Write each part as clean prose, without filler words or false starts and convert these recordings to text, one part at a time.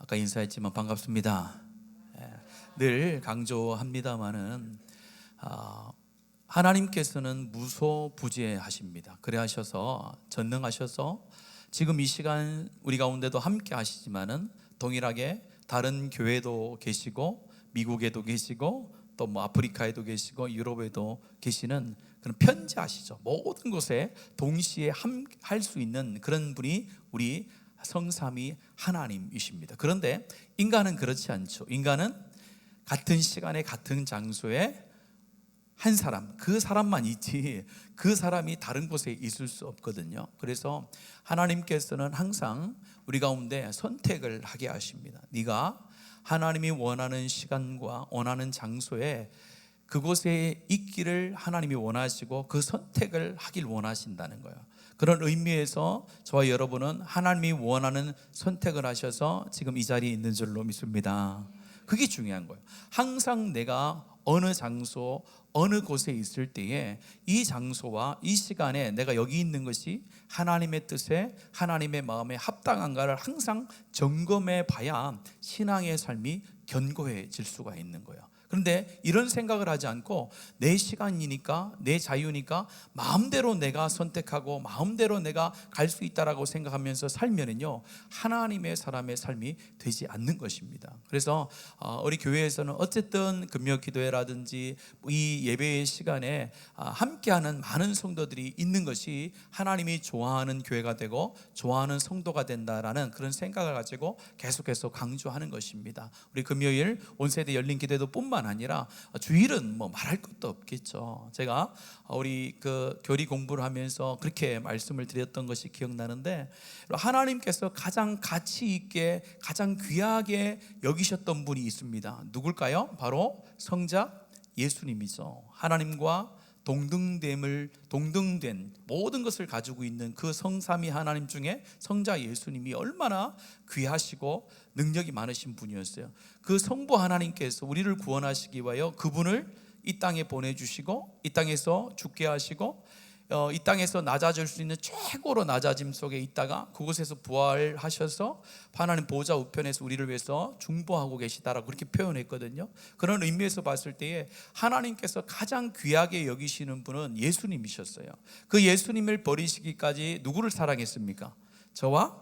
아까 인사했지만 반갑습니다. 늘 강조합니다마는 하나님께서는 무소부재하십니다. 그래 하셔서 전능하셔서 지금 이 시간 우리 가운데도 함께 하시지만은 동일하게 다른 교회도 계시고 미국에도 계시고 또 아프리카에도 계시고 유럽에도 계시는 그런 편지하시죠. 모든 곳에 동시에 할 수 있는 그런 분이 우리 성삼위 하나님이십니다. 그런데 인간은 그렇지 않죠. 인간은 같은 시간에 같은 장소에 한 사람, 그 사람만 있지 그 사람이 다른 곳에 있을 수 없거든요. 그래서 하나님께서는 항상 우리 가운데 선택을 하게 하십니다. 네가 하나님이 원하는 시간과 원하는 장소에 그곳에 있기를 하나님이 원하시고 그 선택을 하길 원하신다는 거예요. 그런 의미에서 저와 여러분은 하나님이 원하는 선택을 하셔서 지금 이 자리에 있는 줄로 믿습니다. 그게 중요한 거예요. 항상 내가 어느 장소, 어느 곳에 있을 때에 이 장소와 이 시간에 내가 여기 있는 것이 하나님의 뜻에, 하나님의 마음에 합당한가를 항상 점검해 봐야 신앙의 삶이 견고해질 수가 있는 거예요. 그런데 이런 생각을 하지 않고 내 시간이니까, 내 자유니까 마음대로 내가 선택하고 마음대로 내가 갈 수 있다라고 생각하면서 살면은요, 하나님의 사람의 삶이 되지 않는 것입니다. 그래서 우리 교회에서는 어쨌든 금요 기도회라든지 이 예배의 시간에 함께하는 많은 성도들이 있는 것이 하나님이 좋아하는 교회가 되고 좋아하는 성도가 된다라는 그런 생각을 가지고 계속해서 강조하는 것입니다. 우리 금요일 온세대 열린 기도회도 뿐만 아니라 주일은 뭐 말할 것도 없겠죠. 제가 우리 그 교리 공부를 하면서 그렇게 말씀을 드렸던 것이 기억나는데, 하나님께서 가장 가치 있게 가장 귀하게 여기셨던 분이 있습니다. 누굴까요? 바로 성자 예수님이죠. 하나님과 동등된 모든 것을 가지고 있는 그 성삼위 하나님 중에 성자 예수님이 얼마나 귀하시고 능력이 많으신 분이었어요. 그 성부 하나님께서 우리를 구원하시기 위하여 그분을 이 땅에 보내주시고 이 땅에서 죽게 하시고 이 땅에서 낮아질 수 있는 최고로 낮아짐 속에 있다가 그곳에서 부활하셔서 하나님 보좌 우편에서 우리를 위해서 중보하고 계시다라고 그렇게 표현했거든요. 그런 의미에서 봤을 때에 하나님께서 가장 귀하게 여기시는 분은 예수님이셨어요. 그 예수님을 버리시기까지 누구를 사랑했습니까? 저와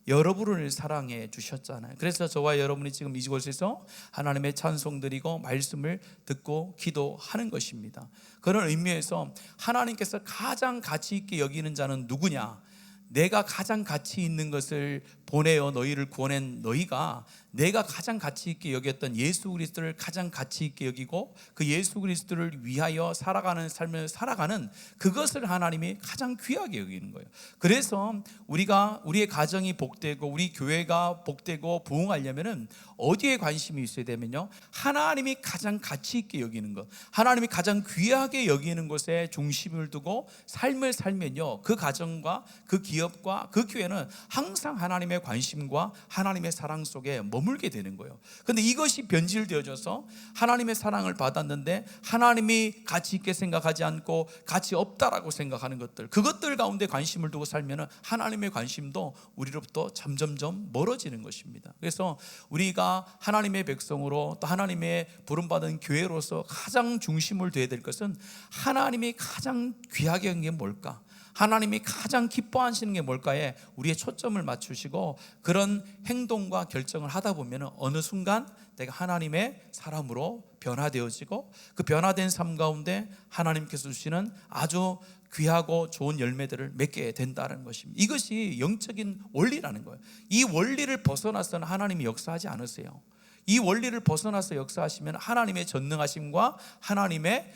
여러분을 사랑해 주셨잖아요. 그래서 저와 여러분이 지금 이곳에서 하나님의 찬송 드리고 말씀을 듣고 기도하는 것입니다. 그런 의미에서 하나님께서 가장 가치 있게 여기는 자는 누구냐? 내가 가장 가치 있는 것을 보내어 너희를 구원한 너희가 내가 가장 가치 있게 여겼던 예수 그리스도를 가장 가치 있게 여기고 그 예수 그리스도를 위하여 살아가는 삶을 살아가는 그것을 하나님이 가장 귀하게 여기는 거예요. 그래서 우리의 가정이 복되고 우리 교회가 복되고 부흥하려면은 어디에 관심이 있어야 되면요, 하나님이 가장 가치 있게 여기는 것, 하나님이 가장 귀하게 여기는 것에 중심을 두고 삶을 살면요, 그 가정과 그 기업과 그 교회는 항상 하나님의 관심과 하나님의 사랑 속에 머물게 되는 거예요. 그런데 이것이 변질되어져서 하나님의 사랑을 받았는데 하나님이 가치 있게 생각하지 않고 가치 없다라고 생각하는 것들, 그것들 가운데 관심을 두고 살면 하나님의 관심도 우리로부터 점점점 멀어지는 것입니다. 그래서 우리가 하나님의 백성으로 또 하나님의 부름받은 교회로서 가장 중심을 둬야 될 것은 하나님이 가장 귀하게 한 게 뭘까? 하나님이 가장 기뻐하시는 게 뭘까에 우리의 초점을 맞추시고 그런 행동과 결정을 하다 보면 어느 순간 내가 하나님의 사람으로 변화되어지고 그 변화된 삶 가운데 하나님께서 주시는 아주 귀하고 좋은 열매들을 맺게 된다는 것입니다. 이것이 영적인 원리라는 거예요. 이 원리를 벗어나서는 하나님이 역사하지 않으세요. 이 원리를 벗어나서 역사하시면 하나님의 전능하심과 하나님의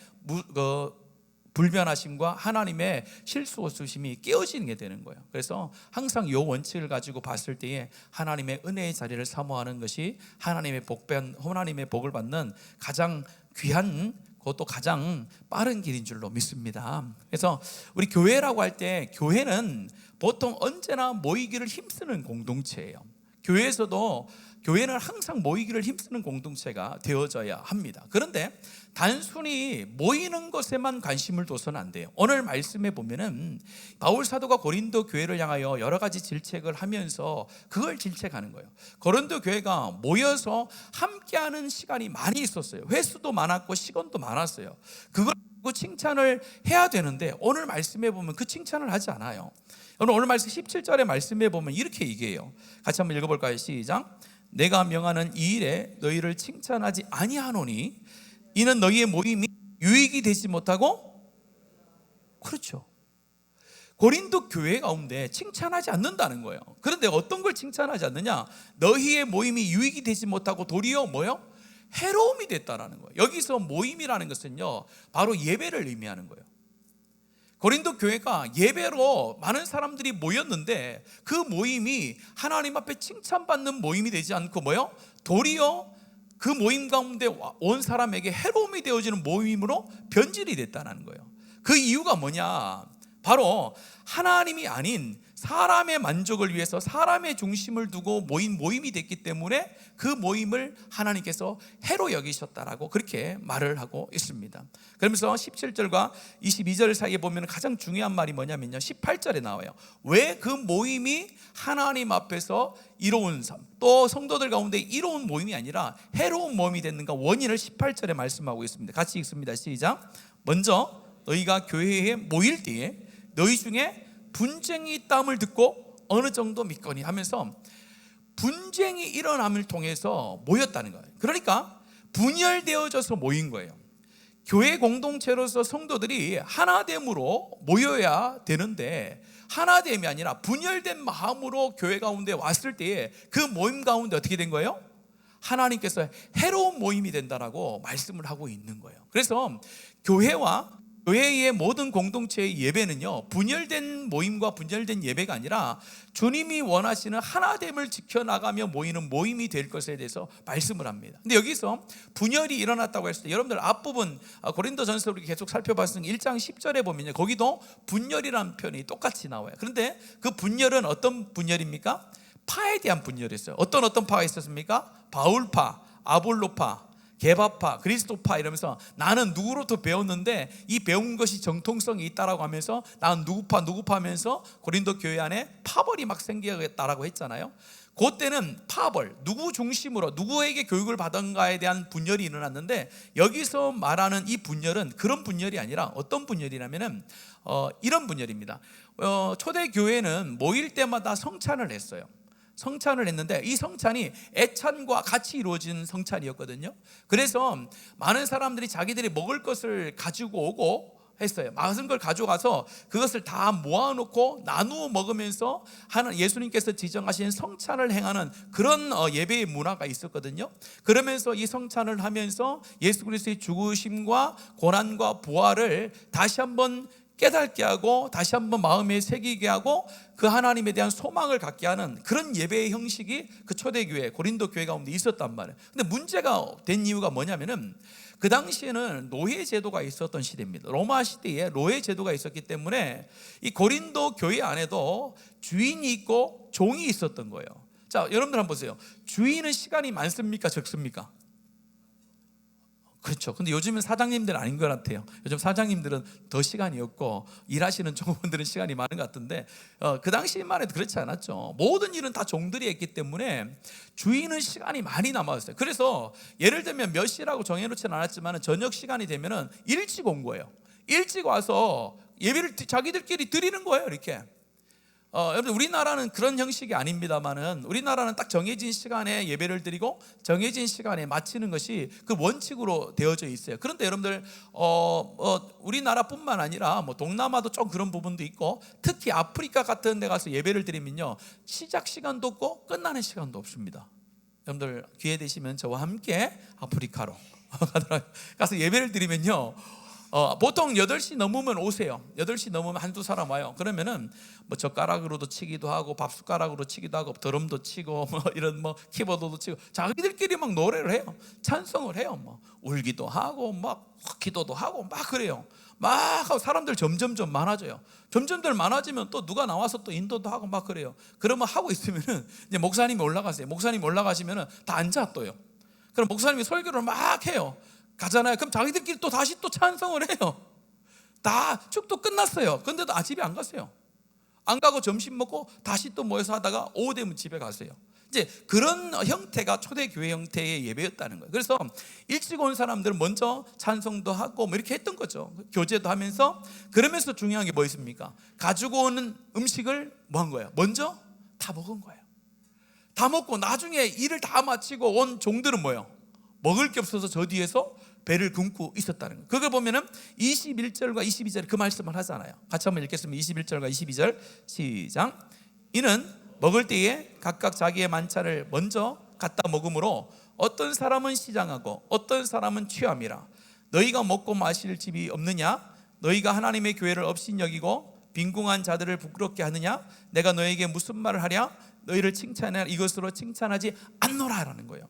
불변하심과 하나님의 실수 없으심이 깨어지는 게 되는 거예요. 그래서 항상 이 원칙을 가지고 봤을 때에 하나님의 은혜의 자리를 사모하는 것이 하나님의 복을 받는 가장 귀한, 그것도 가장 빠른 길인 줄로 믿습니다. 그래서 우리 교회라고 할 때 교회는 보통 언제나 모이기를 힘쓰는 공동체예요. 교회는 항상 모이기를 힘쓰는 공동체가 되어져야 합니다. 그런데 단순히 모이는 것에만 관심을 둬서는 안 돼요. 오늘 말씀에 보면은 바울 사도가 고린도 교회를 향하여 여러 가지 질책을 하면서 그걸 질책하는 거예요. 고린도 교회가 모여서 함께하는 시간이 많이 있었어요. 횟수도 많았고 시간도 많았어요. 그걸 칭찬을 해야 되는데 오늘 말씀에 보면 그 칭찬을 하지 않아요. 오늘 말씀 17절의 말씀에 보면 이렇게 얘기해요. 같이 한번 읽어볼까요? 시작. 내가 명하는 이 일에 너희를 칭찬하지 아니하노니 이는 너희의 모임이 유익이 되지 못하고, 그렇죠, 고린도 교회 가운데 칭찬하지 않는다는 거예요. 그런데 어떤 걸 칭찬하지 않느냐? 너희의 모임이 유익이 되지 못하고 도리어 뭐요? 해로움이 됐다라는 거예요. 여기서 모임이라는 것은요, 바로 예배를 의미하는 거예요. 고린도 교회가 예배로 많은 사람들이 모였는데 그 모임이 하나님 앞에 칭찬받는 모임이 되지 않고 뭐요? 도리어 그 모임 가운데 온 사람에게 해로움이 되어지는 모임으로 변질이 됐다는 거예요. 그 이유가 뭐냐? 바로 하나님이 아닌 사람의 만족을 위해서 사람의 중심을 두고 모인 모임이 됐기 때문에 그 모임을 하나님께서 해로 여기셨다라고 그렇게 말을 하고 있습니다. 그러면서 17절과 22절 사이에 보면 가장 중요한 말이 뭐냐면요, 18절에 나와요. 왜 그 모임이 하나님 앞에서 이로운 삶, 또 성도들 가운데 이로운 모임이 아니라 해로운 모임이 됐는가, 원인을 18절에 말씀하고 있습니다. 같이 읽습니다. 시작. 먼저 너희가 교회에 모일 때에 너희 중에 분쟁이 있다함을 듣고 어느 정도 믿거니 하면서 분쟁이 일어남을 통해서 모였다는 거예요. 그러니까 분열되어져서 모인 거예요. 교회 공동체로서 성도들이 하나됨으로 모여야 되는데 하나됨이 아니라 분열된 마음으로 교회 가운데 왔을 때에 그 모임 가운데 어떻게 된 거예요? 하나님께서 해로운 모임이 된다라고 말씀을 하고 있는 거예요. 그래서 교회의 모든 공동체의 예배는요, 분열된 모임과 분열된 예배가 아니라 주님이 원하시는 하나됨을 지켜나가며 모이는 모임이 될 것에 대해서 말씀을 합니다. 근데 여기서 분열이 일어났다고 했을 때 여러분들 앞부분 고린도전서 우리 계속 살펴봤으니 1장 10절에 보면요, 거기도 분열이라는 표현이 똑같이 나와요. 그런데 그 분열은 어떤 분열입니까? 파에 대한 분열이었어요. 어떤 파가 있었습니까? 바울파, 아볼로파, 게바파, 그리스도파 이러면서 나는 누구로부터 배웠는데 이 배운 것이 정통성이 있다라고 하면서 나는 누구파 하면서 고린도 교회 안에 파벌이 막 생기겠다라고 했잖아요. 그때는 파벌, 누구 중심으로 누구에게 교육을 받은가에 대한 분열이 일어났는데 여기서 말하는 이 분열은 그런 분열이 아니라 어떤 분열이냐면은 이런 분열입니다. 초대 교회는 모일 때마다 성찬을 했어요. 성찬을 했는데 이 성찬이 애찬과 같이 이루어진 성찬이었거든요. 그래서 많은 사람들이 자기들이 먹을 것을 가지고 오고 했어요. 많은 걸 가져가서 그것을 다 모아놓고 나누어 먹으면서 하는 예수님께서 지정하신 성찬을 행하는 그런 예배의 문화가 있었거든요. 그러면서 이 성찬을 하면서 예수 그리스도의 죽으심과 고난과 부활을 다시 한번 깨닫게 하고 다시 한번 마음에 새기게 하고 그 하나님에 대한 소망을 갖게 하는 그런 예배의 형식이 그 초대교회 고린도 교회 가운데 있었단 말이에요. 근데 문제가 된 이유가 뭐냐면은 그 당시에는 노예 제도가 있었던 시대입니다. 로마 시대에 노예 제도가 있었기 때문에 이 고린도 교회 안에도 주인이 있고 종이 있었던 거예요. 자, 여러분들 한번 보세요. 주인은 시간이 많습니까? 적습니까? 그렇죠. 근데 요즘은 사장님들은 아닌 것 같아요. 요즘 사장님들은 더 시간이 없고 일하시는 종업원들은 시간이 많은 것 같은데 그 당시만 해도 그렇지 않았죠. 모든 일은 다 종들이 했기 때문에 주인은 시간이 많이 남았어요. 그래서 예를 들면 몇 시라고 정해놓지는 않았지만 저녁 시간이 되면은 일찍 온 거예요. 일찍 와서 예배를 자기들끼리 드리는 거예요. 이렇게. 여러분 우리나라는 그런 형식이 아닙니다만은 우리나라는 딱 정해진 시간에 예배를 드리고 정해진 시간에 마치는 것이 그 원칙으로 되어져 있어요. 그런데 여러분들 우리나라뿐만 아니라 뭐 동남아도 좀 그런 부분도 있고 특히 아프리카 같은 데 가서 예배를 드리면요, 시작 시간도 없고 끝나는 시간도 없습니다. 여러분들 기회 되시면 저와 함께 아프리카로 가서 예배를 드리면요, 보통 8시 넘으면 오세요. 8시 넘으면 한두 사람 와요. 그러면은 뭐 젓가락으로도 치기도 하고 밥숟가락으로 치기도 하고 드럼도 치고 뭐 이런 뭐 키보드도 치고 자기들끼리 막 노래를 해요. 찬송을 해요. 뭐 울기도 하고 막 기도도 하고 막 그래요. 막 하고 사람들 점점점 많아져요. 점점들 많아지면 또 누가 나와서 또 인도도 하고 막 그래요. 그러면 하고 있으면은 이제 목사님이 올라가세요. 목사님이 올라가시면은 다 앉아 또요. 그럼 목사님이 설교를 막 해요. 가잖아요. 그럼 자기들끼리 또 다시 또 찬송을 해요. 다 축도 끝났어요. 근데도 집에 안 갔어요. 안 가고 점심 먹고 다시 또 모여서 하다가 오후 되면 집에 갔어요. 이제 그런 형태가 초대교회 형태의 예배였다는 거예요. 그래서 일찍 온 사람들은 먼저 찬송도 하고 뭐 이렇게 했던 거죠. 교제도 하면서. 그러면서 중요한 게 뭐 있습니까? 가지고 오는 음식을 뭐 한 거예요? 먼저 다 먹은 거예요. 다 먹고 나중에 일을 다 마치고 온 종들은 뭐예요? 먹을 게 없어서 저 뒤에서 배를 굶고 있었다는 거예요. 그걸 보면은 21절과 22절에 그 말씀을 하잖아요. 같이 한번 읽겠습니다. 21절과 22절 시작. 이는 먹을 때에 각각 자기의 만찬을 먼저 갖다 먹으므로 어떤 사람은 시장하고 어떤 사람은 취함이라. 너희가 먹고 마실 집이 없느냐? 너희가 하나님의 교회를 업신여기고 빈궁한 자들을 부끄럽게 하느냐? 내가 너에게 무슨 말을 하랴? 너희를 칭찬하라. 이것으로 칭찬하지 않노라라는 거예요.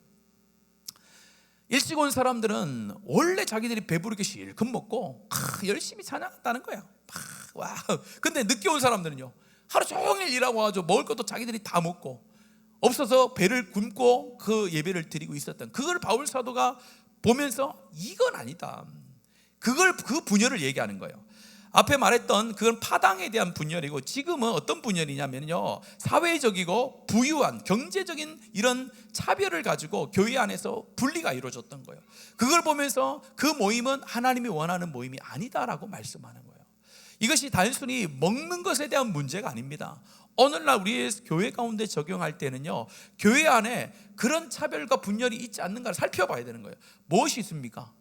일찍 온 사람들은 원래 자기들이 배부르게 실컷 먹고 열심히 찬양한다는 거야. 와. 근데 늦게 온 사람들은요, 하루 종일 일하고 가지고 먹을 것도 자기들이 다 먹고 없어서 배를 굶고 그 예배를 드리고 있었던, 그걸 바울 사도가 보면서 이건 아니다, 그 분열을 얘기하는 거예요. 앞에 말했던 그건 파당에 대한 분열이고, 지금은 어떤 분열이냐면요, 사회적이고 부유한 경제적인 이런 차별을 가지고 교회 안에서 분리가 이루어졌던 거예요. 그걸 보면서 그 모임은 하나님이 원하는 모임이 아니다라고 말씀하는 거예요. 이것이 단순히 먹는 것에 대한 문제가 아닙니다. 오늘날 우리의 교회 가운데 적용할 때는요, 교회 안에 그런 차별과 분열이 있지 않는가를 살펴봐야 되는 거예요. 무엇이 있습니까?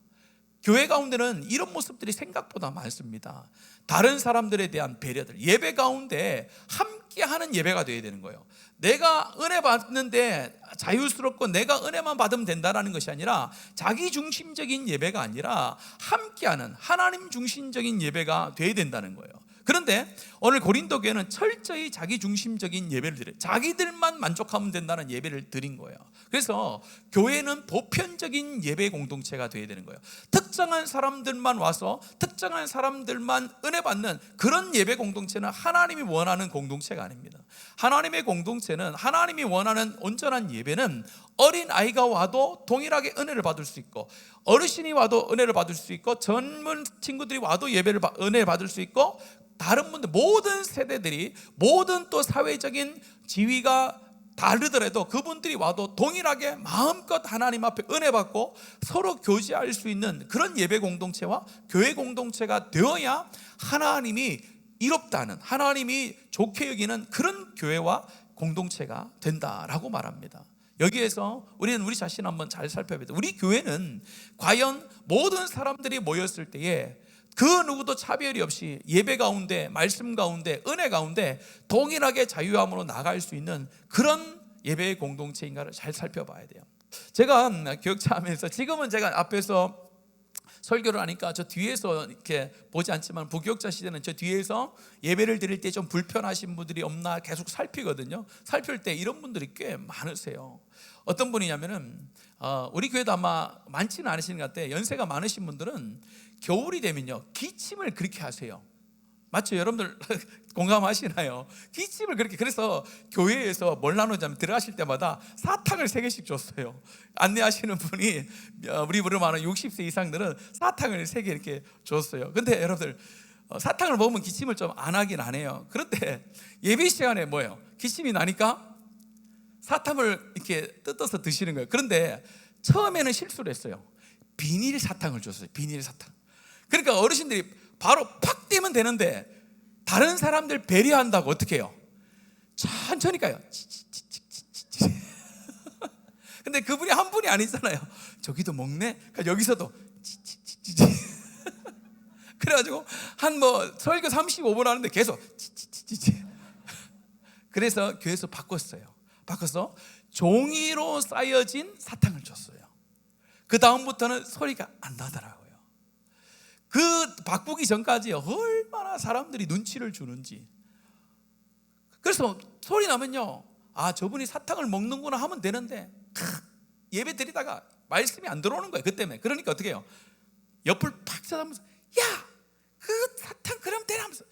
교회 가운데는 이런 모습들이 생각보다 많습니다. 다른 사람들에 대한 배려들, 예배 가운데 함께하는 예배가 되어야 되는 거예요. 내가 은혜 받는데 자유스럽고 내가 은혜만 받으면 된다는 것이 아니라 자기 중심적인 예배가 아니라 함께하는 하나님 중심적인 예배가 되어야 된다는 거예요. 그런데 오늘 고린도 교회는 철저히 자기 중심적인 예배를 드려요. 자기들만 만족하면 된다는 예배를 드린 거예요. 그래서 교회는 보편적인 예배 공동체가 되어야 되는 거예요. 특정한 사람들만 와서 특정한 사람들만 은혜 받는 그런 예배 공동체는 하나님이 원하는 공동체가 아닙니다. 하나님의 공동체는, 하나님이 원하는 온전한 예배는 어린 아이가 와도 동일하게 은혜를 받을 수 있고, 어르신이 와도 은혜를 받을 수 있고, 젊은 친구들이 와도 은혜를 받을 수 있고, 다른 분들, 모든 세대들이, 모든 또 사회적인 지위가 다르더라도 그분들이 와도 동일하게 마음껏 하나님 앞에 은혜 받고 서로 교제할 수 있는 그런 예배 공동체와 교회 공동체가 되어야 하나님이 이롭다는, 하나님이 좋게 여기는 그런 교회와 공동체가 된다라고 말합니다. 여기에서 우리는 우리 자신 한번 잘 살펴봐야 돼요. 우리 교회는 과연 모든 사람들이 모였을 때에 그 누구도 차별이 없이 예배 가운데, 말씀 가운데, 은혜 가운데 동일하게 자유함으로 나갈 수 있는 그런 예배의 공동체인가를 잘 살펴봐야 돼요. 제가 교육자하면서, 지금은 제가 앞에서 설교를 하니까 저 뒤에서 이렇게 보지 않지만, 부교육자 시대는 저 뒤에서 예배를 드릴 때 좀 불편하신 분들이 없나 계속 살피거든요. 살필 때 이런 분들이 꽤 많으세요. 어떤 분이냐면은 우리 교회도 아마 많지는 않으신 것 같아요. 연세가 많으신 분들은 겨울이 되면요, 기침을 그렇게 하세요. 맞죠? 여러분들 공감하시나요? 기침을 그렇게. 그래서 교회에서 뭘 나누자면 들어가실 때마다 사탕을 3개씩 줬어요. 안내하시는 분이, 우리 부르면 60세 이상들은 사탕을 3개 이렇게 줬어요. 근데 여러분들 사탕을 먹으면 기침을 좀 안 하긴 안 해요. 그런데 예배 시간에 뭐예요? 기침이 나니까 사탕을 이렇게 뜯어서 드시는 거예요. 그런데 처음에는 실수를 했어요. 비닐 사탕을 줬어요. 비닐 사탕. 그러니까 어르신들이 바로 팍 떼면 되는데 다른 사람들 배려한다고 어떻게 해요? 천천히 가요. 근데 그분이 한 분이 아니잖아요. 저기도 먹네? 그러니까 여기서도 그래가지고 한 설교 35분 하는데 계속 그래서 교회에서 바꿔서 종이로 쌓여진 사탕을 줬어요. 그 다음부터는 소리가 안 나더라고요. 그 바꾸기 전까지 얼마나 사람들이 눈치를 주는지. 그래서 소리 나면요, 아, 저분이 사탕을 먹는구나 하면 되는데 예배 드리다가 말씀이 안 들어오는 거예요. 그 때문에. 그러니까 어떻게 해요? 옆을 팍 쳐다보면서 야, 그 사탕 그럼 되라면서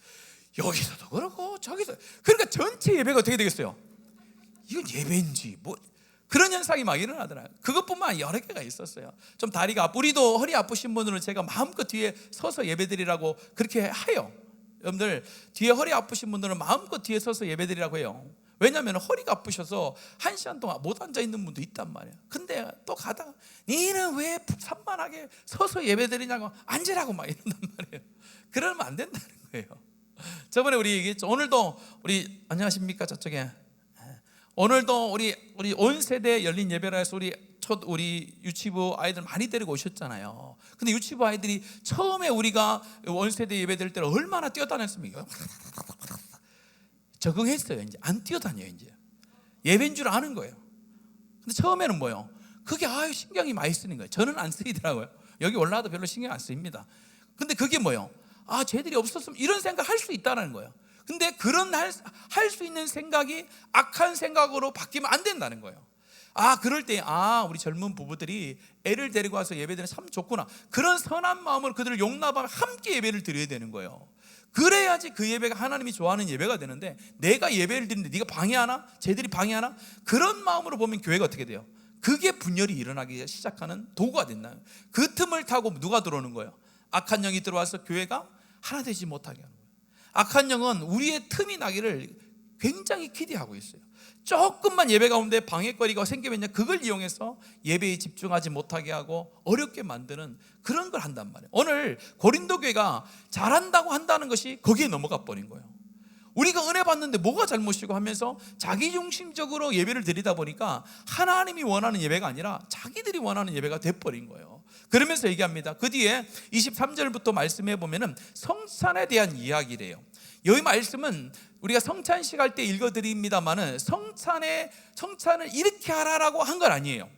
여기서도 그러고 저기서. 그러니까 전체 예배가 어떻게 되겠어요? 이건 예배인지 뭐 그런 현상이 막 일어나더라고요. 그것뿐만 아니라 여러 개가 있었어요. 좀 다리가 아프, 우리도 허리 아프신 분들은 제가 마음껏 뒤에 서서 예배드리라고 그렇게 해요. 여러분들 뒤에 허리 아프신 분들은 마음껏 뒤에 서서 예배드리라고 해요. 왜냐하면 허리가 아프셔서 1시간 동안 못 앉아있는 분도 있단 말이에요. 근데 또 가다가 니는 왜 산만하게 서서 예배드리냐고 앉으라고 막 이런단 말이에요. 그러면 안 된다는 거예요. 저번에 우리 얘기했죠. 오늘도 우리 안녕하십니까 저쪽에, 오늘도 우리 온 세대 열린 예배라 해서 우리 유치부 아이들 많이 데리고 오셨잖아요. 근데 유치부 아이들이 처음에 우리가 온 세대 예배 드릴 때는 얼마나 뛰어다녔습니까? 적응했어요. 이제 안 뛰어다녀요. 이제 예배인 줄 아는 거예요. 근데 처음에는 뭐요? 그게 신경이 많이 쓰는 거예요. 저는 안 쓰이더라고요. 여기 올라와도 별로 신경 안 쓰입니다. 근데 그게 뭐요? 쟤들이 없었으면 이런 생각 할 수 있다는 거예요. 근데 그런 할 수 있는 생각이 악한 생각으로 바뀌면 안 된다는 거예요. 그럴 때 우리 젊은 부부들이 애를 데리고 와서 예배드리면 참 좋구나. 그런 선한 마음으로 그들을 용납하며 함께 예배를 드려야 되는 거예요. 그래야지 그 예배가 하나님이 좋아하는 예배가 되는데, 내가 예배를 드리는데 네가 방해하나? 쟤들이 방해하나? 그런 마음으로 보면 교회가 어떻게 돼요? 그게 분열이 일어나기 시작하는 도구가 됐나요? 그 틈을 타고 누가 들어오는 거예요? 악한 영이 들어와서 교회가 하나 되지 못하게 하는 거예요. 악한 영은 우리의 틈이 나기를 굉장히 기대하고 있어요. 조금만 예배 가운데 방해거리가 생기면 그걸 이용해서 예배에 집중하지 못하게 하고 어렵게 만드는 그런 걸 한단 말이에요. 오늘 고린도 교회가 잘한다고 한다는 것이 거기에 넘어가 버린 거예요. 우리가 은혜 받는데 뭐가 잘못이고 하면서 자기중심적으로 예배를 드리다 보니까 하나님이 원하는 예배가 아니라 자기들이 원하는 예배가 돼버린 거예요. 그러면서 얘기합니다. 그 뒤에 23절부터 말씀해 보면은 성찬에 대한 이야기래요. 여기 말씀은 우리가 성찬식 할 때 읽어드립니다만은 성찬을 이렇게 하라라고 한 건 아니에요.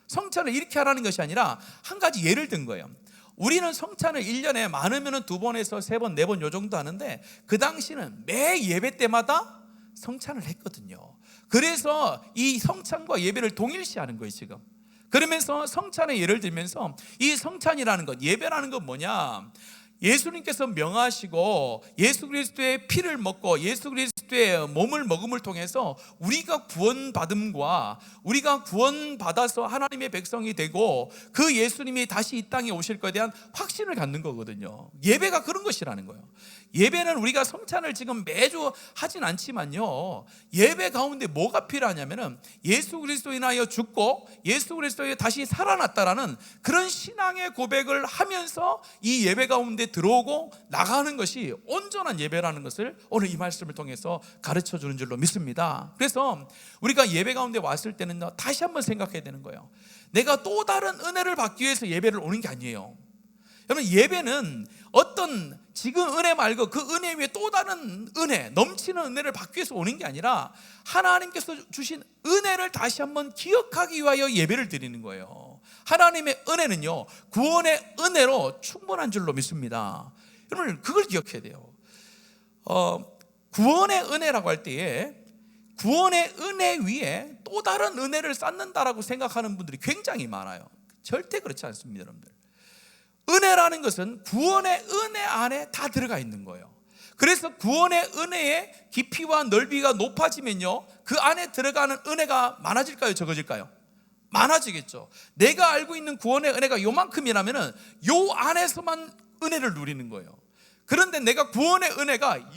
성찬을 이렇게 하라는 것이 아니라 한 가지 예를 든 거예요. 우리는 성찬을 1년에 많으면 2번에서 3번, 4번 요 정도 하는데 그 당시는 매 예배 때마다 성찬을 했거든요. 그래서 이 성찬과 예배를 동일시하는 거예요 지금. 그러면서 성찬의 예를 들면서 이 성찬이라는 것, 예배라는 건 뭐냐? 예수님께서 명하시고 예수 그리스도의 피를 먹고 예수 그리스도의 몸을 먹음을 통해서 우리가 구원받음과 우리가 구원받아서 하나님의 백성이 되고 그 예수님이 다시 이 땅에 오실 것에 대한 확신을 갖는 거거든요. 예배가 그런 것이라는 거예요. 예배는 우리가 성찬을 지금 매주 하진 않지만요, 예배 가운데 뭐가 필요하냐면은 예수 그리스도 인하여 죽고 예수 그리스도에 다시 살아났다라는 그런 신앙의 고백을 하면서 이 예배 가운데 들어오고 나가는 것이 온전한 예배라는 것을 오늘 이 말씀을 통해서 가르쳐 주는 줄로 믿습니다. 그래서 우리가 예배 가운데 왔을 때는 다시 한번 생각해야 되는 거예요. 내가 또 다른 은혜를 받기 위해서 예배를 오는 게 아니에요. 여러분, 예배는 어떤 지금 은혜 말고 그 은혜 위에 또 다른 은혜, 넘치는 은혜를 받기 위해서 오는 게 아니라 하나님께서 주신 은혜를 다시 한번 기억하기 위하여 예배를 드리는 거예요. 하나님의 은혜는요, 구원의 은혜로 충분한 줄로 믿습니다. 여러분, 그걸 기억해야 돼요. 구원의 은혜라고 할 때에 구원의 은혜 위에 또 다른 은혜를 쌓는다라고 생각하는 분들이 굉장히 많아요. 절대 그렇지 않습니다, 여러분들. 은혜라는 것은 구원의 은혜 안에 다 들어가 있는 거예요. 그래서 구원의 은혜의 깊이와 넓이가 높아지면요, 그 안에 들어가는 은혜가 많아질까요, 적어질까요? 많아지겠죠. 내가 알고 있는 구원의 은혜가 요만큼이라면 요 안에서만 은혜를 누리는 거예요. 그런데 내가 구원의 은혜가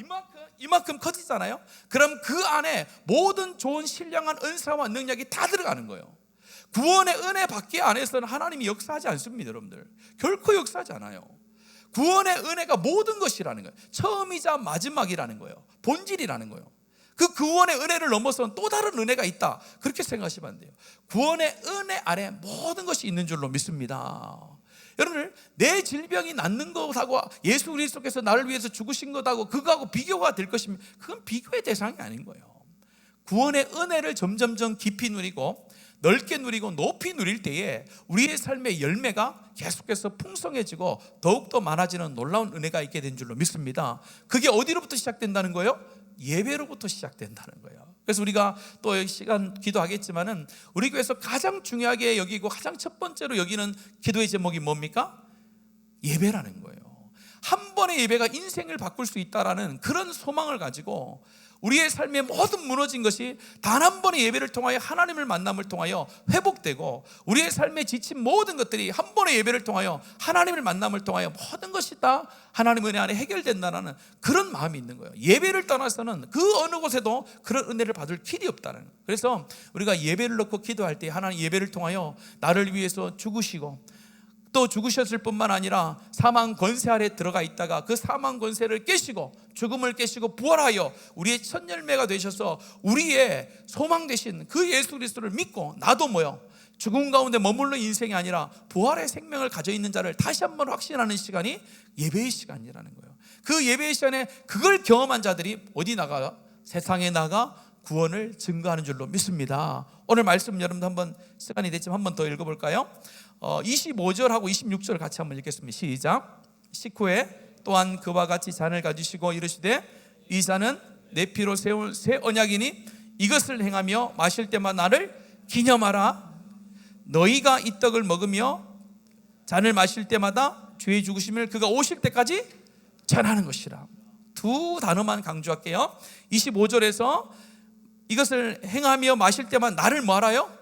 이만큼 커지잖아요. 그럼 그 안에 모든 좋은 신령한 은사와 능력이 다 들어가는 거예요. 구원의 은혜 받기 안에서는 하나님이 역사하지 않습니다, 여러분들. 결코 역사하지 않아요. 구원의 은혜가 모든 것이라는 거예요. 처음이자 마지막이라는 거예요. 본질이라는 거예요. 그 구원의 은혜를 넘어서는 또 다른 은혜가 있다, 그렇게 생각하시면 안 돼요. 구원의 은혜 아래 모든 것이 있는 줄로 믿습니다. 여러분들, 내 질병이 낫는 것하고 예수 그리스도께서 나를 위해서 죽으신 것하고 그거하고 비교가 될 것이면 그건 비교의 대상이 아닌 거예요. 구원의 은혜를 점점점 깊이 누리고 넓게 누리고 높이 누릴 때에 우리의 삶의 열매가 계속해서 풍성해지고 더욱더 많아지는 놀라운 은혜가 있게 된 줄로 믿습니다. 그게 어디로부터 시작된다는 거예요? 예배로부터 시작된다는 거예요. 그래서 우리가 또 시간 기도하겠지만은 우리 교회에서 가장 중요하게 여기고 가장 첫 번째로 여기는 기도의 제목이 뭡니까? 예배라는 거예요. 한 번의 예배가 인생을 바꿀 수 있다라는 그런 소망을 가지고 우리의 삶의 모든 무너진 것이 단 한 번의 예배를 통하여 하나님을 만남을 통하여 회복되고 우리의 삶에 지친 모든 것들이 한 번의 예배를 통하여 하나님을 만남을 통하여 모든 것이 다 하나님 은혜 안에 해결된다는 그런 마음이 있는 거예요. 예배를 떠나서는 그 어느 곳에도 그런 은혜를 받을 길이 없다는 거예요. 그래서 우리가 예배를 넣고 기도할 때 하나님 예배를 통하여 나를 위해서 죽으시고 또 죽으셨을 뿐만 아니라 사망 권세 아래 들어가 있다가 그 사망 권세를 깨시고 죽음을 깨시고 부활하여 우리의 첫 열매가 되셔서 우리의 소망 되신 그 예수 그리스도를 믿고 나도 죽음 가운데 머물러 인생이 아니라 부활의 생명을 가져 있는 자를 다시 한번 확신하는 시간이 예배의 시간이라는 거예요. 그 예배의 시간에 그걸 경험한 자들이 어디 나가? 세상에 나가 구원을 증거하는 줄로 믿습니다. 오늘 말씀 여러분도 한번 시간이 됐지만 한번 더 읽어볼까요? 25절하고 26절 같이 한번 읽겠습니다. 시작. 식후에 또한 그와 같이 잔을 가지시고 이르시되 이 잔은 내 피로 세운 새 언약이니 이것을 행하며 마실 때마다 나를 기념하라. 너희가 이 떡을 먹으며 잔을 마실 때마다 주의 죽으심을 그가 오실 때까지 전하는 것이라. 두 단어만 강조할게요. 25절에서 이것을 행하며 마실 때마다 나를 뭐하라요?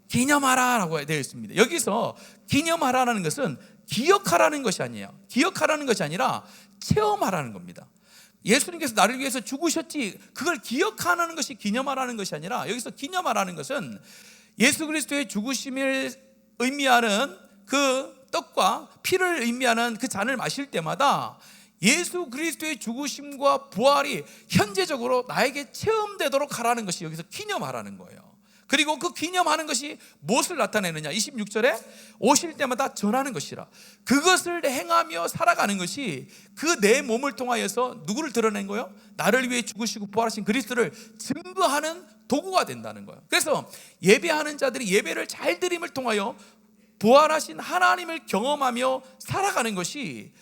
기념하라라고 되어 있습니다. 여기서 기념하라는 것은 기억하라는 것이 아니에요. 기억하라는 것이 아니라 체험하라는 겁니다. 예수님께서 나를 위해서 죽으셨지 그걸 기억하라는 것이 기념하라는 것이 아니라 여기서 기념하라는 것은 예수 그리스도의 죽으심을 의미하는 그 떡과 피를 의미하는 그 잔을 마실 때마다 예수 그리스도의 죽으심과 부활이 현재적으로 나에게 체험되도록 하라는 것이 여기서 기념하라는 거예요. 그리고 그 기념하는 것이 무엇을 나타내느냐? 26절에 오실 때마다 전하는 것이라. 그것을 행하며 살아가는 것이 그 내 몸을 통하여서 누구를 드러낸 거예요? 나를 위해 죽으시고 부활하신 그리스도를 증거하는 도구가 된다는 거예요. 그래서 예배하는 자들이 예배를 잘 드림을 통하여 부활하신 하나님을 경험하며 살아가는 것이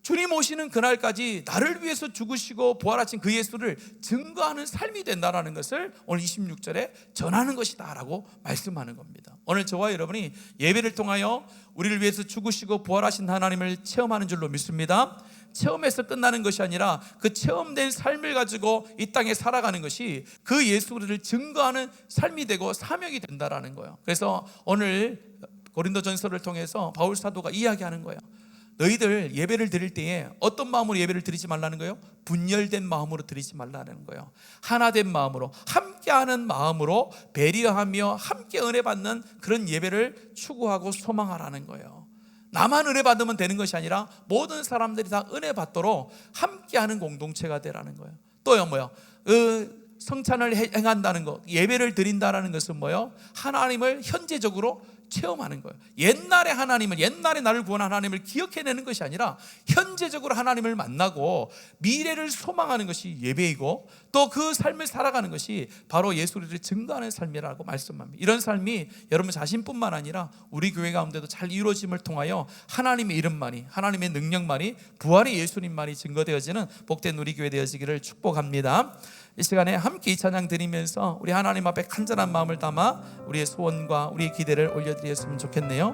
주님 오시는 그날까지 나를 위해서 죽으시고 부활하신 그 예수를 증거하는 삶이 된다는 것을 오늘 26절에 전하는 것이다 라고 말씀하는 겁니다. 오늘 저와 여러분이 예배를 통하여 우리를 위해서 죽으시고 부활하신 하나님을 체험하는 줄로 믿습니다. 체험에서 끝나는 것이 아니라 그 체험된 삶을 가지고 이 땅에 살아가는 것이 그 예수를 증거하는 삶이 되고 사명이 된다는 거예요. 그래서 오늘 고린도전서를 통해서 바울 사도가 이야기하는 거예요. 너희들 예배를 드릴 때에 어떤 마음으로 예배를 드리지 말라는 거예요? 분열된 마음으로 드리지 말라는 거예요. 하나된 마음으로, 함께하는 마음으로 배려하며 함께 은혜 받는 그런 예배를 추구하고 소망하라는 거예요. 나만 은혜 받으면 되는 것이 아니라 모든 사람들이 다 은혜 받도록 함께하는 공동체가 되라는 거예요. 또요 성찬을 행한다는 것, 예배를 드린다는 것은 하나님을 현재적으로 체험하는 거예요. 옛날에 하나님을, 옛날에 나를 구원한 하나님을 기억해내는 것이 아니라 현재적으로 하나님을 만나고 미래를 소망하는 것이 예배이고 또 그 삶을 살아가는 것이 바로 예수를 증거하는 삶이라고 말씀합니다. 이런 삶이 여러분 자신뿐만 아니라 우리 교회 가운데도 잘 이루어짐을 통하여 하나님의 이름만이, 하나님의 능력만이, 부활의 예수님만이 증거되어지는 복된 우리 교회 되어지기를 축복합니다. 이 시간에 함께 이 찬양 드리면서 우리 하나님 앞에 간절한 마음을 담아 우리의 소원과 우리의 기대를 올려드렸으면 좋겠네요.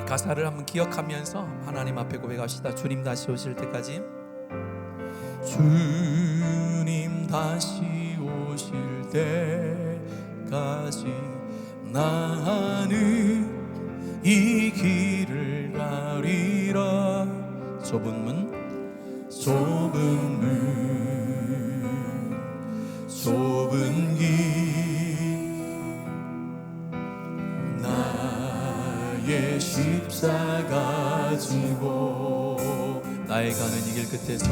가사를 한번 기억하면서 하나님 앞에 고백합시다. 주님 다시 오실 때까지, 주님 다시 오실 때까지 나는 이 길을 가리라. 좁은 문 좁은 길 나의 십자가 지고 나의 가는 이 길 끝에서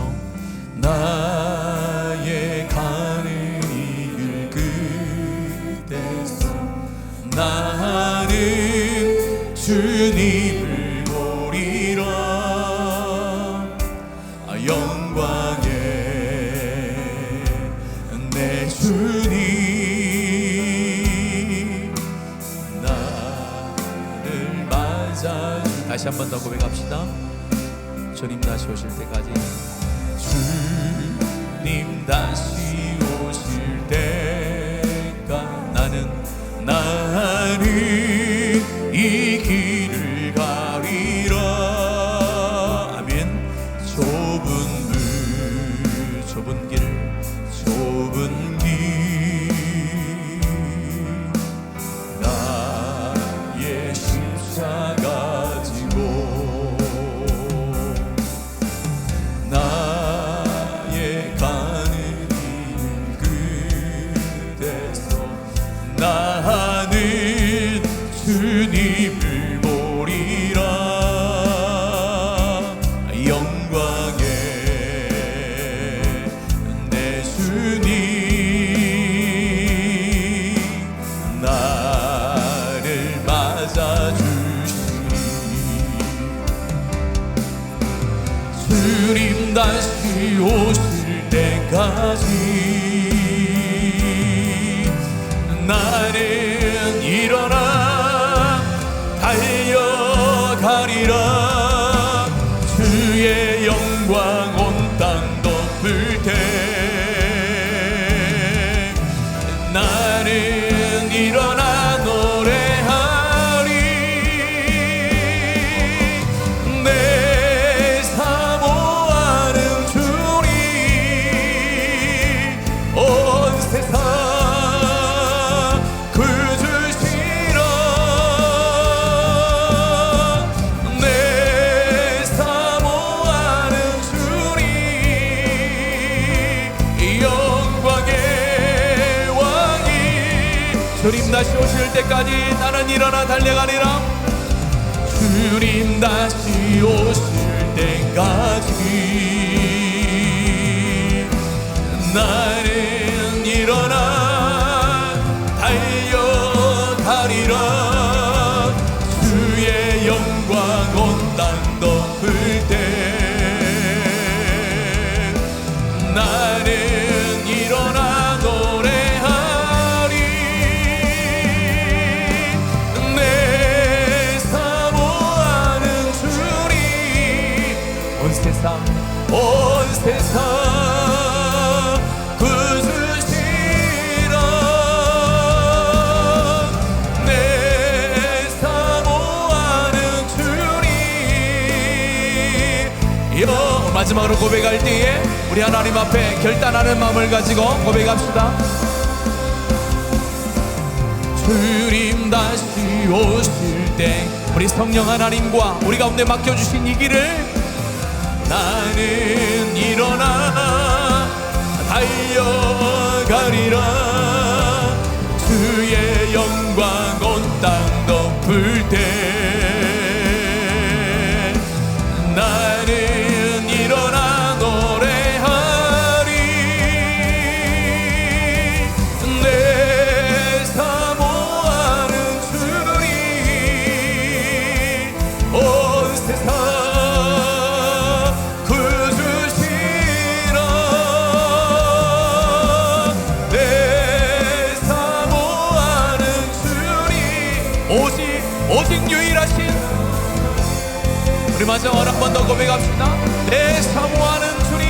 나의 가는 이 길 끝에서 나는 주님을 보리라. 내 주님 나를 맞아. 다시 한 번 더 고백합시다. 주님 다시 오실 때까지, 주님 다시 오실 때가 나는 이 길을 가리라. 아멘. 좁은 길 나의 십자가 지고 나의 가는 길 끝에서 나는 주님을 보리라. 영광의 내 주님 나를 맞아주시니 주님 다시 오실 때까지 나는 일어나 달려가리라. 주의 영광 온 땅 덮을 때 나는 일어나 노래하리. 내 사모하는 주님 온 세상 주님 다시 오실 때까지 나는 일어나 달려가리라. 주님 다시 오실 때까지 나는 일어나 달려가리라. 주의 영광 온 땅 덮을 때 나는 일어나 노래하리. 내 사모하는 주님 온 세상 구주시라. 내 사모하는 주님. 마지막으로 고백할 때에 우리 하나님 앞에 결단하는 마음을 가지고 고백합시다. 주님 다시 오실 때 우리 성령 하나님과 우리 가운데 맡겨주신 이 길을 나는 일어나 달려가리라. 주의 영광 온 땅 덮을 때 나는 일어나 노래하리. 내 사모하는 주님 온 세상 구주시라. 내 사모하는 주님 오직 유일하신 우리 마지막으로 한 번 더 고백합시다. 내 사모하는 주님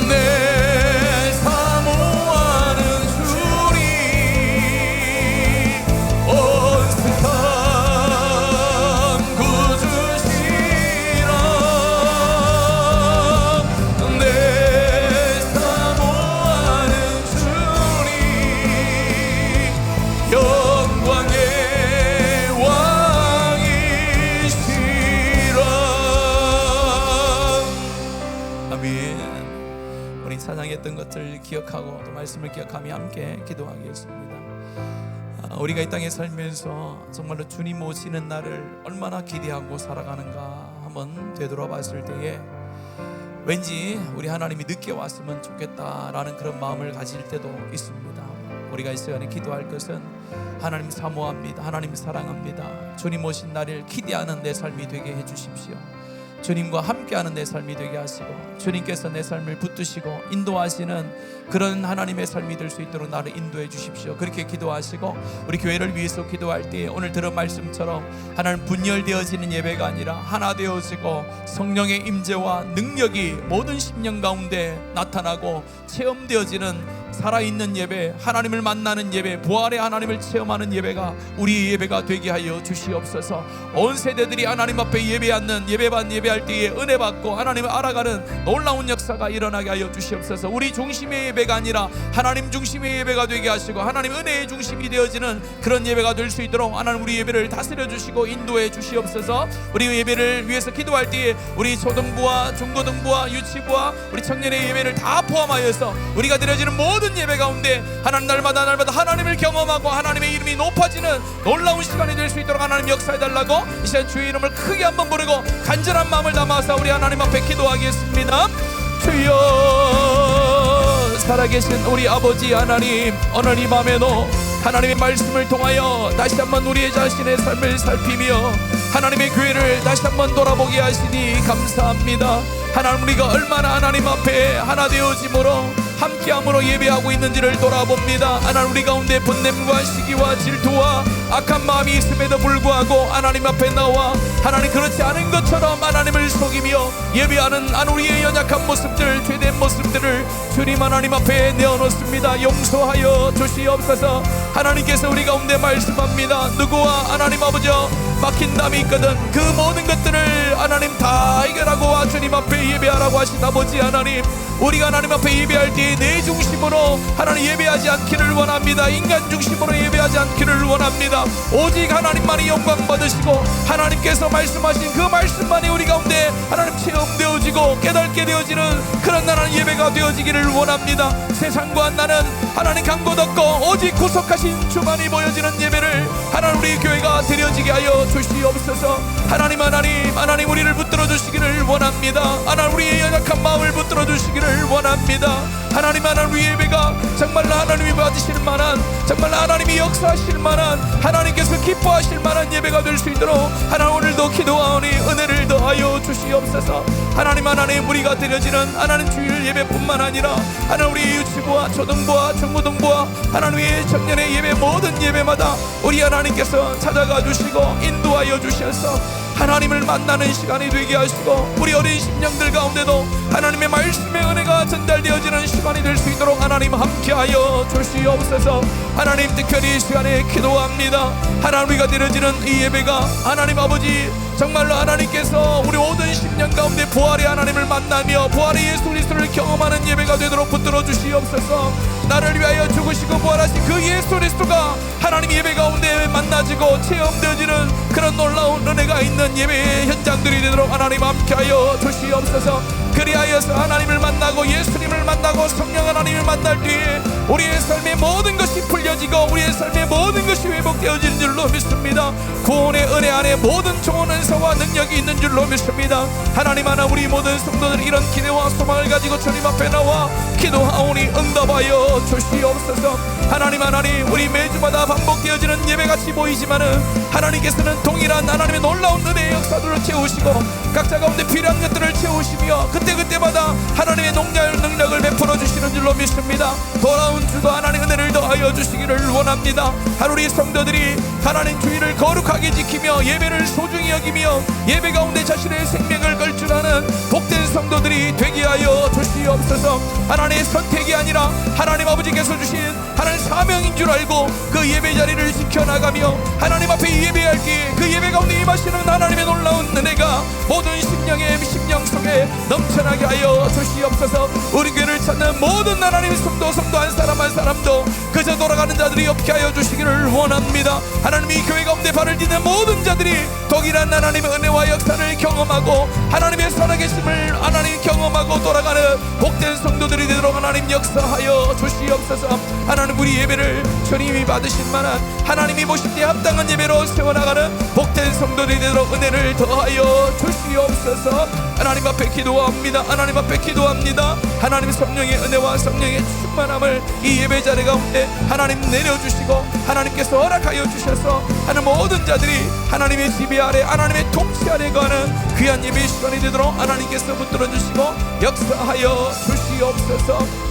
내 사모하는 주님 온 세상 구주시라. 내 사모하는 주님 영광의 우리 찬양했던 것을 기억하고 또 말씀을 기억하며 함께 기도하겠습니다. 우리가 이 땅에 살면서 정말로 주님 오시는 날을 얼마나 기대하고 살아가는가 한번 되돌아봤을 때에 왠지 우리 하나님이 늦게 왔으면 좋겠다라는 그런 마음을 가질 때도 있습니다. 우리가 이 시간에 기도할 것은 하나님 사모합니다. 하나님 사랑합니다. 주님 오신 날을 기대하는 내 삶이 되게 해주십시오. 주님과 함께하는 내 삶이 되게 하시고 주님께서 내 삶을 붙드시고 인도하시는 그런 하나님의 삶이 될 수 있도록 나를 인도해 주십시오. 그렇게 기도하시고 우리 교회를 위해서 기도할 때 오늘 들은 말씀처럼 하나님 분열되어지는 예배가 아니라 하나 되어지고 성령의 임재와 능력이 모든 심령 가운데 나타나고 체험되어지는 살아있는 예배, 하나님을 만나는 예배, 부활의 하나님을 체험하는 예배가 우리의 예배가 되게 하여 주시옵소서. 온 세대들이 하나님 앞에 예배하는 예배할 때에 은혜 받고 하나님을 알아가는 놀라운 역사가 일어나게 하여 주시옵소서. 우리 중심의 예배가 아니라 하나님 중심의 예배가 되게 하시고 하나님 은혜의 중심이 되어지는 그런 예배가 될 수 있도록 하나님 우리 예배를 다스려 주시고 인도해 주시옵소서. 우리 예배를 위해서 기도할 때에 우리 초등부와 중고등부와 유치부와 우리 청년의 예배를 다 포함하여서 우리가 드려지는 모든 예배 가운데 하나님 날마다 하나님을 경험하고 하나님의 이름이 높아지는 놀라운 시간이 될 수 있도록 하나님 역사해달라고 이 시간 주의 이름을 크게 한번 부르고 간절한 마음을 담아서 우리 하나님 앞에 기도하겠습니다. 주여, 살아계신 우리 아버지 하나님, 오늘 이 밤에도 하나님의 말씀을 통하여 다시 한번 우리의 자신의 삶을 살피며 하나님의 교회를 다시 한번 돌아보게 하시니 감사합니다. 하나님, 우리가 얼마나 하나님 앞에 하나 되어짐으로 함께함으로 예배하고 있는지를 돌아봅니다. 하나님, 우리 가운데 분냄과 시기와 질투와 악한 마음이 있음에도 불구하고 하나님 앞에 나와 하나님 그렇지 않은 것처럼 하나님을 속이며 예배하는 우리의 연약한 모습들, 죄된 모습들을 주님 하나님 앞에 내어놓습니다. 용서하여 주시옵소서. 하나님께서 우리 가운데 말씀합니다. 누구와 하나님 아버지여 막힌 담이 있거든 그 모든 것들을 하나님 다 해결하고 주님 앞에 예배하라고 하신 아버지 하나님, 우리가 하나님 앞에 예배할 때 내 중심으로 하나님 예배하지 않기를 원합니다. 인간 중심으로 예배하지 않기를 원합니다. 오직 하나님만이 영광 받으시고 하나님께서 말씀하신 그 말씀만이 우리 가운데 하나님 체험되어지고 깨닫게 되어지는 그런 하나님 예배가 되어지기를 원합니다. 세상과 나는 하나님 간곳 없고 오직 구속하신 주만이 보여지는 예배를 하나님 우리 교회가 드려지게 하여 주시옵소서. 하나님 우리를 붙들어 주시기를 원합니다. 하나님 우리의 연약한 마음을 붙들어 주시기를 원합니다. 하나님 우리 예배가 정말로 하나님이 받으실 만한, 정말로 하나님이 역사하실 만한, 하나님께서 기뻐하실 만한 예배가 될 수 있도록 하나님 오늘도 기도하오니 은혜를 더하여 주시옵소서. 하나님 우리가 드려지는 하나님 주일 예배뿐만 아니라 하나님 우리 유치부와 초등부와 중고등부와 하나님의 청년의 예배 모든 예배마다 우리 하나님께서 찾아가 주시고 인도하여 주셔서 하나님을 만나는 시간이 되게 하시고 우리 어린 심령들 가운데도 하나님의 말씀의 은혜가 전달되어지는 시간이 될 수 있도록 하나님 함께하여 주시옵소서. 하나님 특별히 이 시간에 기도합니다. 하나님 우리가 드려지는 이 예배가 하나님 아버지 정말로 하나님께서 우리 모든 심령 가운데 부활의 하나님을 만나며 부활의 예수 그리스도를 경험하는 예배가 되도록 붙들어 주시옵소서. 나를 위하여 죽으시고 부활하신 그 예수 그리스도가 하나님 예배 가운데 만나지고 체험되어지는 그런 놀라운 은혜가 있는 예배의 현장들이 되도록 하나님 함께하여 주시옵소서. 그리하여서 하나님을 만나고 예수님을 만나고 성령 하나님을 만날 때에 우리의 삶의 모든 것이 풀려지고 우리의 삶의 모든 것이 회복되어지는 줄로 믿습니다. 구원의 은혜 안에 모든 좋은 은사와 능력이 있는 줄로 믿습니다. 하나님 하나 우리 모든 성도들 이런 기대와 소망을 가지고 주님 앞에 나와 기도하오니 응답하여 주시옵소서. 하나님 우리 매주마다 반복되어지는 예배같이 보이지만은 하나님께서는 동일한 하나님의 놀라운 은혜의 역사들을 채우시고 각자 가운데 필요한 것들을 채우시며 그때마다 하나님의 능력을 베풀어 주시는 줄로 믿습니다. 돌아온 주도 하나님 은혜를 더하여 주시기를 원합니다. 하루 우리 성도들이 하나님 주의를 거룩하게 지키며 예배를 소중히 여기며 예배 가운데 자신의 생명을 걸 줄 아는 복된 성도들이 되게 하여 주시옵소서. 하나님의 선택이 아니라 하나님 아버지께서 주신 하나님 사명인 줄 알고 그 예배 자리를 지켜나가며 하나님 앞에 예배할 때 그 예배 가운데 임하시는 하나님의 놀라운 은혜가 모든 심령 속에 넘쳐나게 하여 주시옵소서. 우리 교회를 찾는 모든 하나님의 성도 한 사람 한 사람도 그저 돌아가는 자들이 없게 하여 주시기를 원합니다. 하나님이 교회 가운데 발을 딛는 모든 자들이 동일한 하나님의 은혜와 역사를 경험하고 하나님의 살아계심을 하나님 경험하고 돌아가는 복된 성도들이 되도록 하나님 역사하여 주시옵소서. 하나님 우리 예배를 주님이 받으실 만한 하나님이 보실 때 합당한 예배로 세워나가는 복된 성도들이 되도록 은혜를 더하여 주시옵소서. 하나님 앞에 기도합니다. 하나님 앞에 기도합니다. 하나님 성령의 은혜와 성령의 충만함을 이 예배 자리 가운데 하나님 내려주시고 하나님께서 허락하여 주셔서 하는 모든 자들이 하나님의 지배 아래 하나님의 통치 아래 거하는 귀한 예배 시간이 되도록 하나님께서 붙들어 주시고 역사하여 주시옵소서.